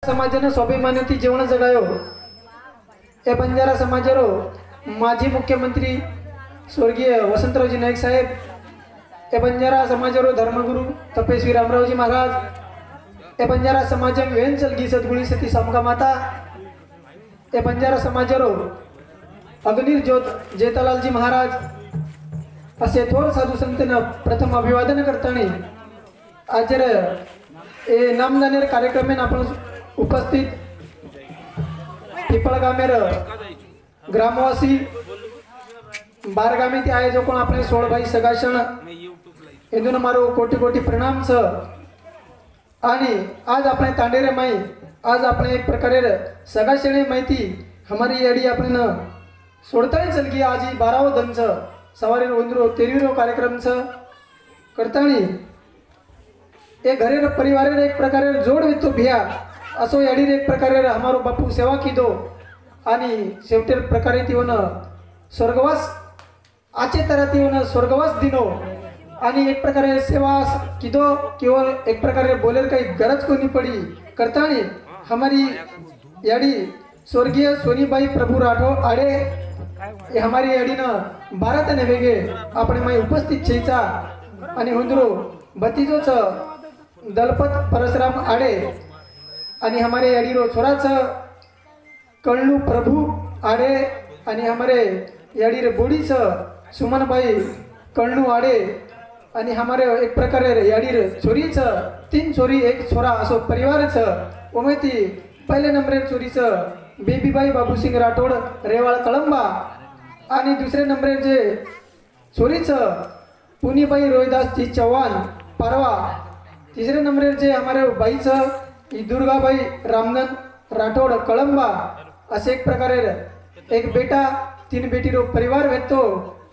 समाजाने स्वाभिमानाची जीवन जगायो ए बंजारा समाजारो माजी मुख्यमंत्री स्वर्गीय वसंतरावजी नाईक साहेब ए बंजारा समाजारो धर्मगुरु तपेश्वरी रामरावजी महाराज ए बंजारा समाजम वेंचलगी सद्गुणी सती समका माता ए बंजारा समाजारो अग्निर ज्योत जेतालालजी महाराज असे थोर साधू संतना प्रथम अभिवादन करताना आज ए नामदानेर कार्यक्रमेन आपण उपस्थित पिपळगामेर ग्रामवासी बारगामी ते आयोजक अपने 16 भाई सगाशण इंदून मारो कोटी कोटी प्रणाम छ आणि आज अपने तांडेरे माई आज अपने एक प्रकारे सगाशणे माहिती हमारी याडी आपण सोडताय चल की आज 12व दन छ सवारी 13रो कार्यक्रम छ करतानी ए घरे परिवार एक प्रकारे जोड वेतो भिया असो याडी एक प्रकारे हमारो बापू सेवा कीदो आणि शेवटेर प्रकारे तीवन स्वर्गवास आचे तरह तीवन स्वर्गवास दिनो आणि एक प्रकारे सेवा कीदो किंवा एक प्रकारे बोलेर काही गरज कोणी पडी करतानी हमारी याडी स्वर्गीय सोनीबाई प्रभु राठोड आडे ये हमारी याडी न भारत ने वेगे आपण माई उपस्थित छेचा आणि हुंदरो भतीजोच दलपत परशुराम आडे आणि हमारे याडीरो छोराच कळणू प्रभु आडे आणि हमारे याडीरे बोडीच सुमनबाई कळणू आडे आणि हमारे एक प्रकारे याडीरे छोरीच 3 छोरी 1 छोरा असो परिवारच ओमेती पहिले नंबर छोरीच बेबीबाई बाबूसिंग राठोड रेवाळ कळंबा आणि दुसरे नंबर जे छोरीच पुनीबाई रोहिदास जी चव्हाण परवा तीसरे नंबर जे हमारे बाईच दुर्गाबाई रामनंद राठोड कळंबा असे एक प्रकारे एक बेटा 3 बेटीरो परिवार वेतो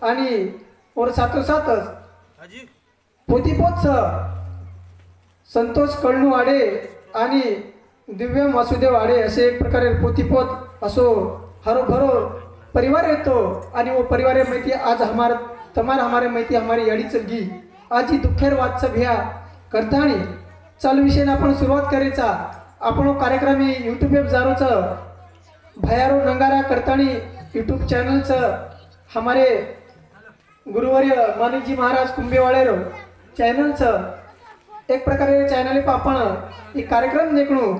आणि और साथो साथच पोतीपोत संतोष कळणू आडे आणि दिव्य वासुदेव आडे असे एक प्रकारे पोतीपोत असो हरोभरो परिवार येतो आणि वो परिवार माहिती आज हमारे माहिती हमारी याडी चलगी आज ही दुखेर वाच भ्या करतानी चालू विषय आपण सुरुवात करायचा आपण कार्यक्रम यूट्यूब पे जारोच भयारो नंगारा करतानी यूट्यूब चॅनलच हमारे गुरुवर्य मानिकजी महाराज कुंभेवाळेरो चॅनलच एक प्रकारे चॅनल पे आपण एक कार्यक्रम देखणू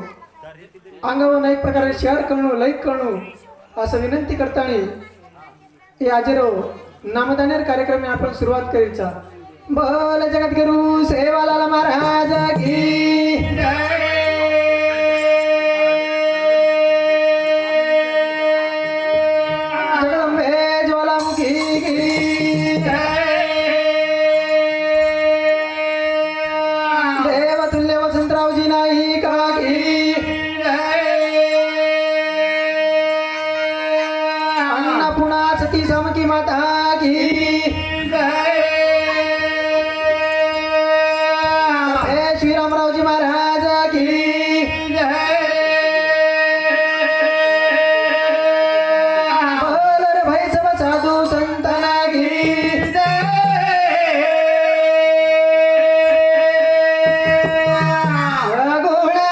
अंगावर एक प्रकारे शेअर करणू लाईक करणू असं विनंती करतानी हे आजरो नामदानेर कार्यक्रम आपण सुरुवात करायचा बोल जगद्गुरु सेवालाल महाराज की जय जगदंबे ज्वालामुखी की जय देवतुल्य वसंतरावजी नाईक की जय अन्नपूर्णा सती समकी माता की जय रामरावजी महाराज की जय बोल रे भाई सब साधु संतना की जय गोळा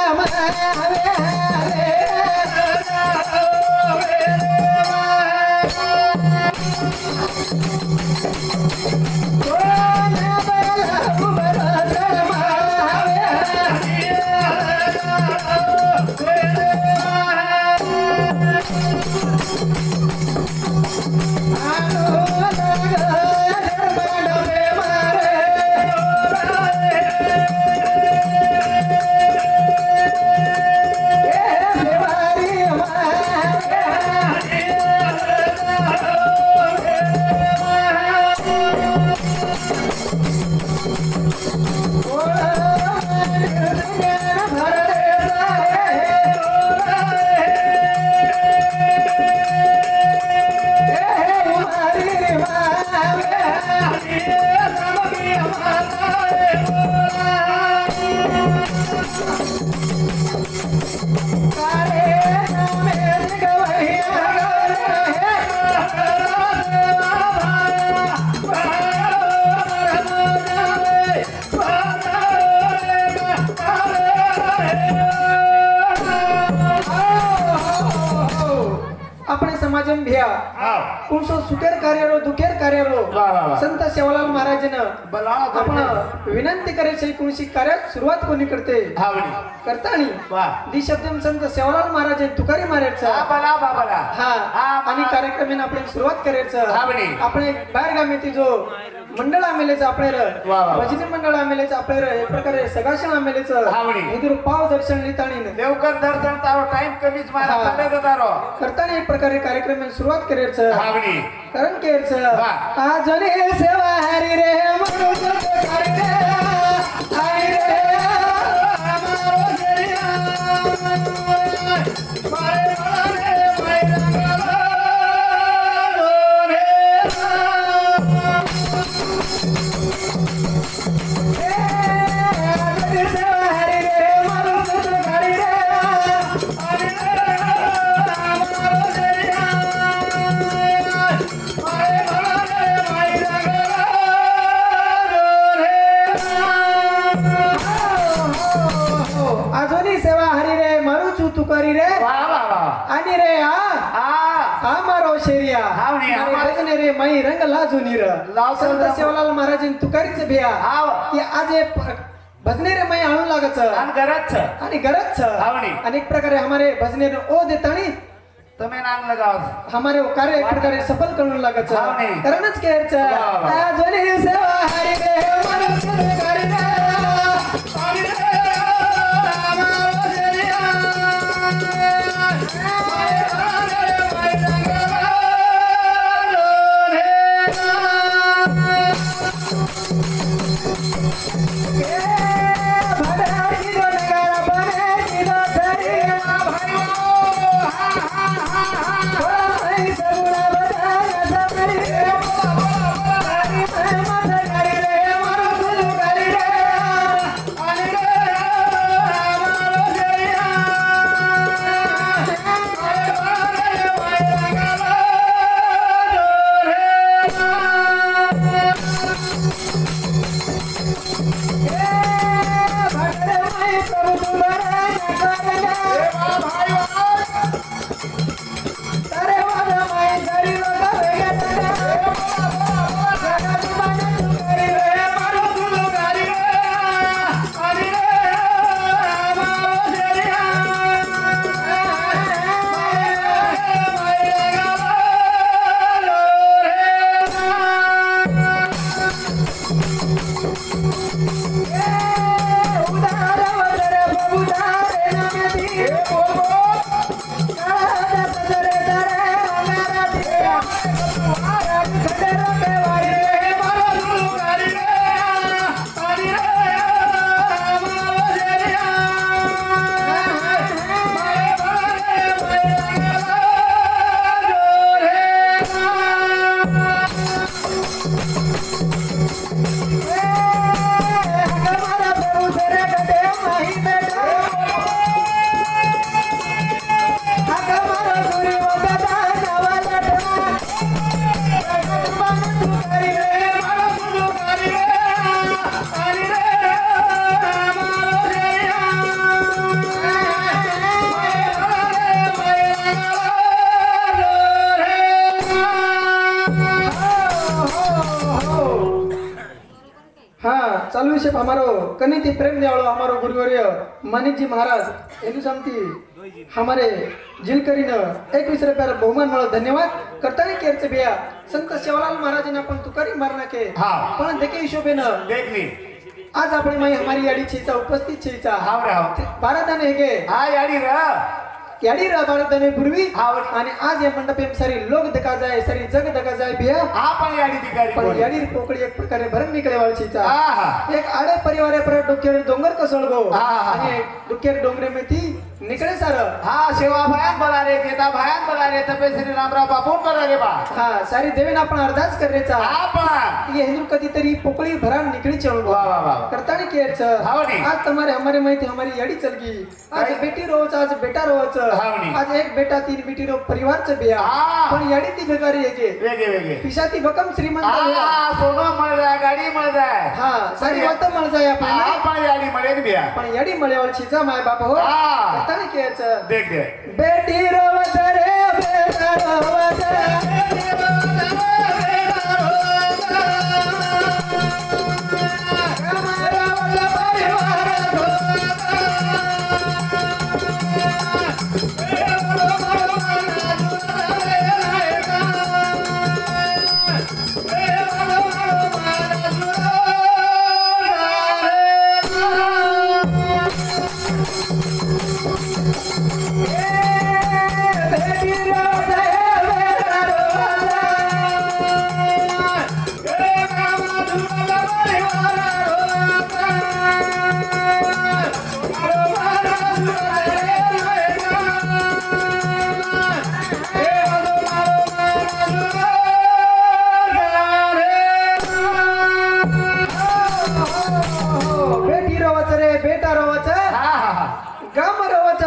समाजन भिया कुणसो सुकेर कार्यारो दुकेर कार्यारो संत सेवालाल महाराजन आपण विनंती करे छै कुणसी कार्यात सुरुवात कोणी करते करतानी दी शब्दम संत सेवालाल महाराज तुकारी मारायचा हा आणि कार्यक्रमाने आपण सुरुवात करायचं आपण बाहेर गामेती जो मंडळ आमेलेच आपल्याला भजनी मंडळ आमेलेच आपल्याला एक प्रकारे सगाशन आमेलेच इधर पाव दर्शन लिताणी देवकर दर्शन तारो टाइम कमीच मारा चालले तारो करताना एक प्रकारे कार्यक्रमाने सुरुवात करायचं कारण केरचं आजने सेवा हरी रे मनो हरी रे आई रे हमारो जरिया मारे मारे तुकारी रे आणि रे हा मारो शेरिया भजने रे माई रंग लाजुनी र संत सेवालाल महाराज तुकारीच भिया की आज भजने रे माई आणू लागच आणि गरज अनेक प्रकारे हमारे भजने ओ देतानी तमे नाम लगाओ हमारे वो कार्य एक प्रकारे सफल करून लागच कारणच केरच आजनी सेवा हरी रे मारो तुकारी रे हरी रे चालू विषय हमारो कनिति प्रेम देवालो हमारो गुरुवर्य मानिक जी महाराज एनु समती हमारे जिलकरीन 21 रुपया बहुमान मला धन्यवाद करतानी केरचे बिया संत सेवालाल महाराज ने आपण तुकारी मारना के पण देखे हिशोबेन देखली आज आपण माई हमारी याडी छेचा उपस्थित छेचा भारताने हेगे हा याडी रा याडी रा भारताने पूर्वी आणि आज या मंडपेम सारी लोक देखा जाए सारी जग देखा जाए बिया आपण याडी दिकारी पण याडी पोकळी एक प्रकारे भरण निकळे वाळचीचा एक आडे परिवारे पर डोक्यावर डोंगर कसळगो आणि डोक्यावर डोंगरे मेती निकळे सार सेवा भयान बला रे केता भयान बला रे तपे श्री रामराव बापून बला रे बा सारी देवेन आपण अरदास करेचा आपण ये हिंदू कधीतरी पोकळी भरण निकळी चळगो करतानी केच आज तुम्हारे हमारे माहिती हमारी याडी चलगी आज बेटी रोज आज बेटा रोज आज एक बेटा तीन बेटी रो परिवार च बिया पण याडी ती बेकारी येके वेगे वेगे पिशाती भकम श्रीमंत सोनो मळ जाय गाडी मळ जाय सारी वात मळ जाय आपण याडी मळे बिया पण याडी मळेवळ छिजा माय बाप हो ताने केच देख दे बेटी रो वसरे बेटा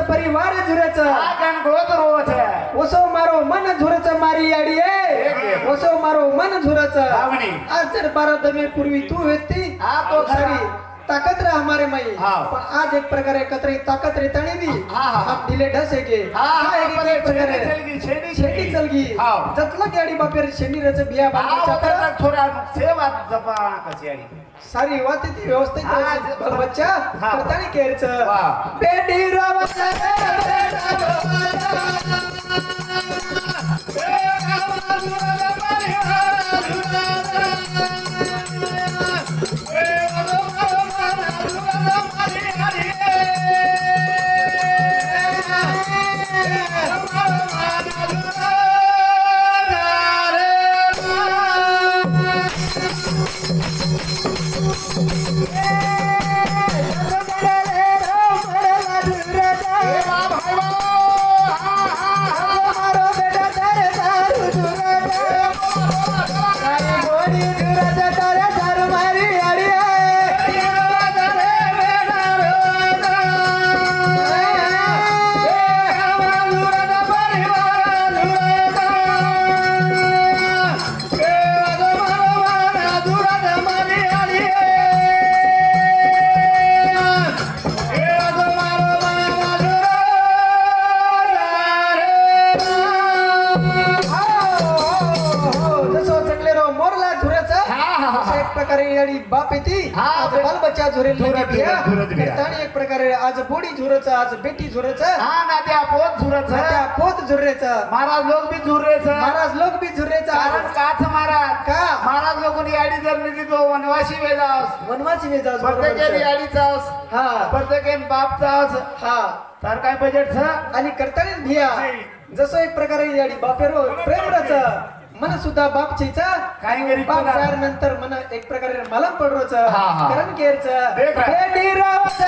परिवार झुरच ओसो मारो मन झुरच मारी याडी ओसो मारो मन झुरच आज जर 12 दमे पूर्वी तू होती तो खरी ताकत रहा हमारे मई पण आज एक प्रकारे एकत्र ताकत रेताणी भी आप दिले ढसेगे एक प्रकारे शेटी चलगी जतला गाडी बापेर शेंडी रच बिया बाच्या थोडा सेवा जपा कशी आडी सारी वाती ती व्यवस्थित बच्चा करतानी केरच बेटी रवच बाप येती बाल बच्चा झुरेल एक प्रकारे आज बोडी झुरच आज बेटी झुरच नात्या पोत झुरच नात्या पोत झुरेच महाराज लोक भी झुरेच महाराज लोक भी झुरेच कारण काच महाराज का महाराज लोकांनी याडी जर निधी तो वनवासी वेजास वनवासी वेजास प्रत्येकाने याडीचास प्रत्येकाने बापचास तर काय बजेट आणि करतानीच भिया जसं एक प्रकारे याडी बापेरो प्रेमरच मन सुद्धा बाप चीचा काही गरीब बाप जार नंतर मन एक प्रकारे मला पडरोच करण केरच बेटी रावच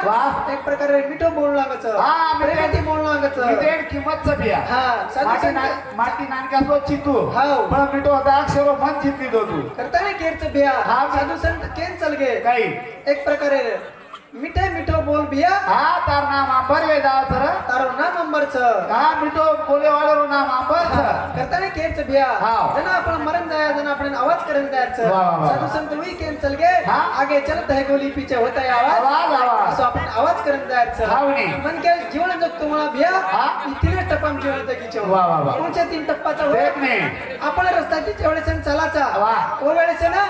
वाह. एक प्रकारे मिठो बोलू लागायचं हा, मिठो. प्रेमाती बोलू लागायचं मिठे किंमतचं बिया हा साधू माटी संत माटी नानकासो चितू हाव. पण मिठो होता अक्षरो मन चितली दो तू करताना केरचं बिया हा. साधू संत केन चल गे काही एक प्रकारे मिठे मिठो बोल बिया हा तार नाम आंबर वे जाव तर तारो नाम अंबरच हा मिठो बोले वाळो नाम आंबर करताना केरचं बिया हाव. जना आपण मरण जाया जना आपण आवाज करून जायचं वा, वा, वा. साधू संत वही केन चल गे हा. आगे चलत है गोली पीछे होता है आवाज आवाज, आवाज. असं आपण आवाज करून जायचं हाव नी. मन के जीवन जगतो मला बिया हा. तिने टप्पा जीवन जगीचे वा, वा, वा. कोणच्या तीन टप्पाचा देख ने. आपण रस्त्याची वेळेस चालाचा वा. ओ वेळेस ना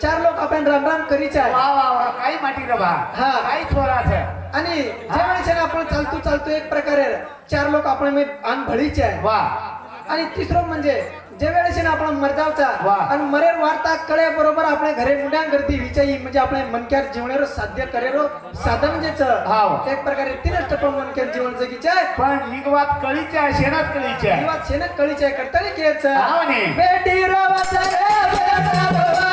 चार लोक आपण राम राम करीचा वा वा वा काही माटी रे बा हा. काही छोराचं आणि ज्या वेळेस आपण चालतो एक प्रकारे चार लोक आपण मी आन भळीचे आहे वा आणि तिसरं म्हणजे ज्या वेळेस आपण मरजावचा वा. आणि मरेर वार्ता कळे बरोबर आपल्या घरे मुंड्या गर्दी विचाई म्हणजे आपल्या मनक्यात जीवनेरो साध्य करेरो साधन जेच हाव. एक प्रकारे तीनच टप्पा मनक्यात जीवन जगीचे आहे पण ही वात कळीची आहे शेणात कळीची आहे जीवात शेणक कळीचे आहे करताना केच हाव नी. बेटी रवाचा रे बेटा रवाचा.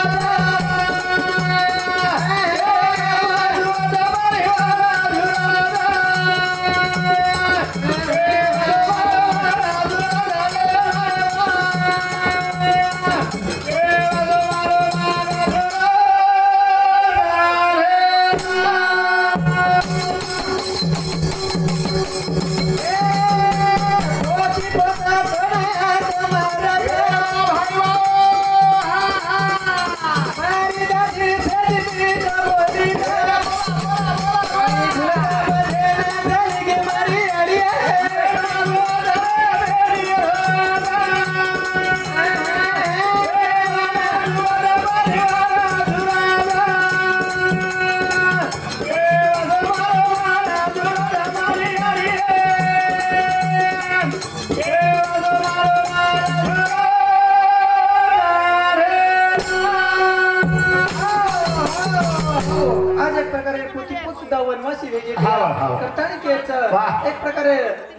आज एक प्रकारे पोती पोत सुद्धा वनवासी वेगळी हाव, हाव. करताना केचं वाह. एक प्रकारे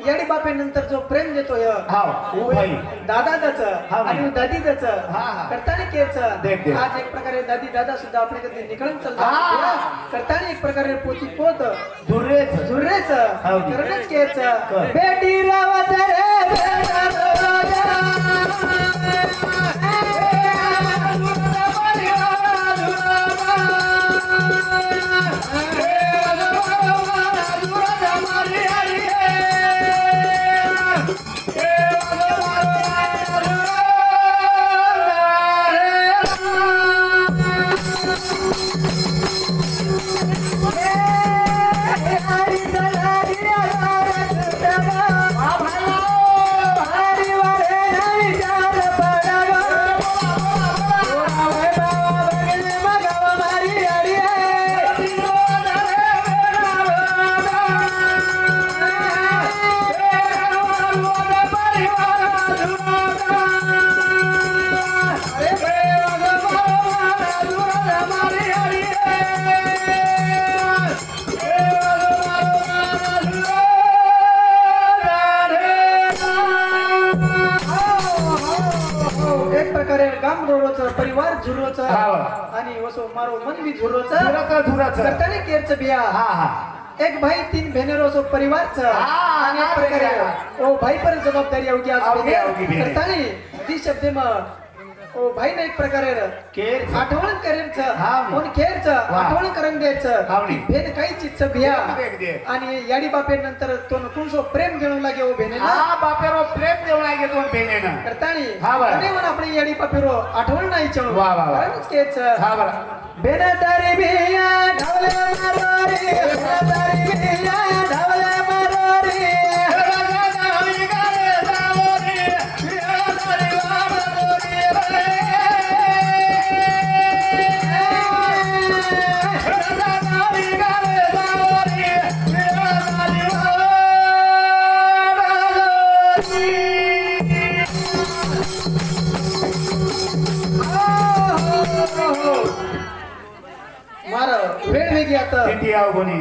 याडी बापे नंतर जो प्रेम देतो हाव, ओ भाई. दादाच हाव. आणि दादीच हा, हा. करताना केचं देख, देख. आज एक प्रकारे दादी दादा सुद्धा आपल्या कधी निकळून हा. चालतात करताना एक प्रकारे पोती पोत धुरेच झुरेच हाव. करणच केचं कर. बेटी रावत रे बेटा रावत. एक प्रकारे गाम रोडच परिवार झुरोच हाव. आणि वसो मारो मन बी झुरोच धुराचं करताना केरच बिया हा हा एक भाई तीन बहनेरो सो परिवारच हा, आणि एक हा, प्रकारे ओ भाई पर जबाबदारी होगी आज आवगी, आवगी बेने. करताना दी शब्द म ओ भाई ने एक प्रकारे केर आठवण करेच हा. कोण केरच आठवण करून द्यायचं हावनी. भेद काही चित्त बिया देख, देख. आणि याडी बापे नंतर तो कोणसो प्रेम घेऊन लागे ओ बेनेला हा बापेरो प्रेम देऊ लागे दोन बेनेनं करतानी हा बरं. आणि म्हणून आपली याडी पापेरो आठवण नाही चणू वा, वा, वा. कारणच केच हा बरं बेनदारी बिया ढवले मारोरी बेनदारी बिया ढवले मारोरी मार वेळ वेगळी आता किती आव कोणी